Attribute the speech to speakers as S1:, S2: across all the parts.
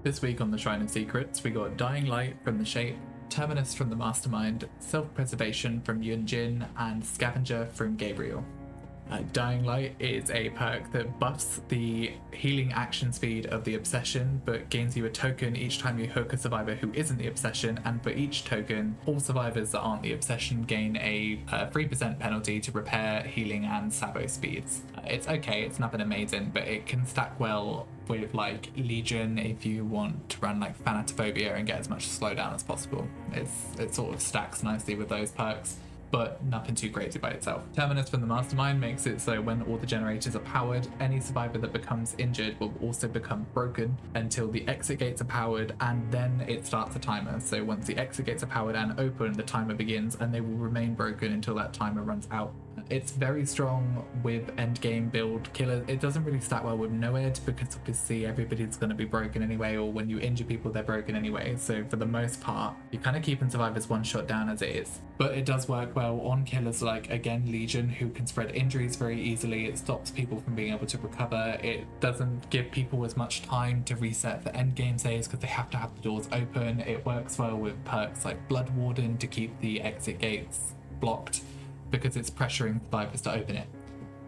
S1: This week on the Shrine of Secrets, we got Dying Light from the Shape, Terminus from the Mastermind, Self-Preservation from Yunjin, and Scavenger from Gabriel. Dying Light is a perk that buffs the healing action speed of the Obsession, but gains you a token each time you hook a survivor who isn't the Obsession, and for each token, all survivors that aren't the Obsession gain a 3% penalty to repair, healing, and sabo speeds. It's okay, it's nothing amazing, but it can stack well with like Legion if you want to run like Thanatophobia and get as much slowdown as possible. It sort of stacks nicely with those perks, but nothing too crazy by itself. Terminus from the Mastermind makes it so when all the generators are powered, any survivor that becomes injured will also become broken until the exit gates are powered, and then it starts a timer. So once the exit gates are powered and open, the timer begins, and they will remain broken until that timer runs out. It's very strong with endgame build killers. It doesn't really stack well with no-ed because obviously everybody's going to be broken anyway, or when you injure people they're broken anyway, so for the most part you're kind of keeping survivors one shot down as it is. But it does work well on killers like, again, Legion, who can spread injuries very easily. It stops people from being able to recover. It doesn't give people as much time to reset for endgame saves because they have to have the doors open. It works well with perks like Blood Warden to keep the exit gates blocked because it's pressuring survivors to open it.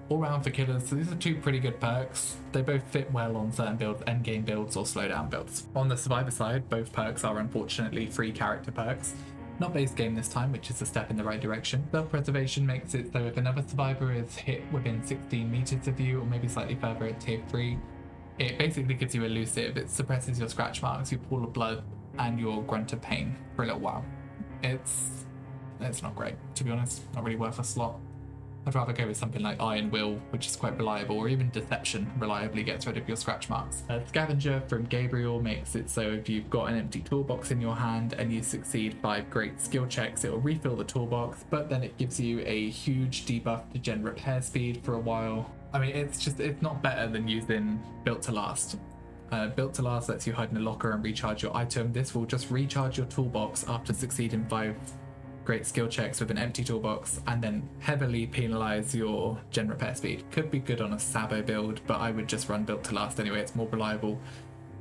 S1: All round for killers, so these are two pretty good perks. They both fit well on certain builds, endgame builds or slowdown builds. On the survivor side, both perks are unfortunately free character perks. Not base game this time, which is a step in the right direction. Self-preservation makes it so if another survivor is hit within 16 meters of you, or maybe slightly further at tier 3, it basically gives you elusive. It suppresses your scratch marks, your pool of blood, and your grunt of pain for a little while. It's not great, to be honest. Not really worth a slot. I'd rather go with something like Iron Will, which is quite reliable, or even Deception reliably gets rid of your scratch marks. Scavenger from Gabriel makes it so if you've got an empty toolbox in your hand and you succeed 5 great skill checks, it will refill the toolbox, but then it gives you a huge debuff to gen repair speed for a while. I mean, it's not better than using Built to Last. Built to Last lets you hide in a locker and recharge your item. This will just recharge your toolbox after succeeding 5 great skill checks with an empty toolbox, and then heavily penalize your gen repair speed. Could be good on a Sabo build, but I would just run Built to Last anyway. It's more reliable,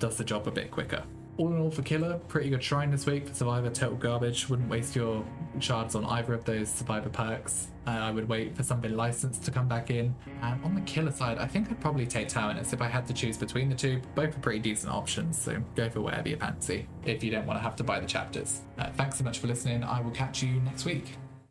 S1: does the job a bit quicker. All in all for killer, pretty good shrine this week. For survivor, total garbage. Wouldn't waste your shards on either of those survivor perks. I would wait for something licensed to come back in. And on the killer side, I think I'd probably take Terminus if I had to choose between the two. Both are pretty decent options, so go for whatever you fancy if you don't want to have to buy the chapters. Thanks so much for listening. I will catch you next week.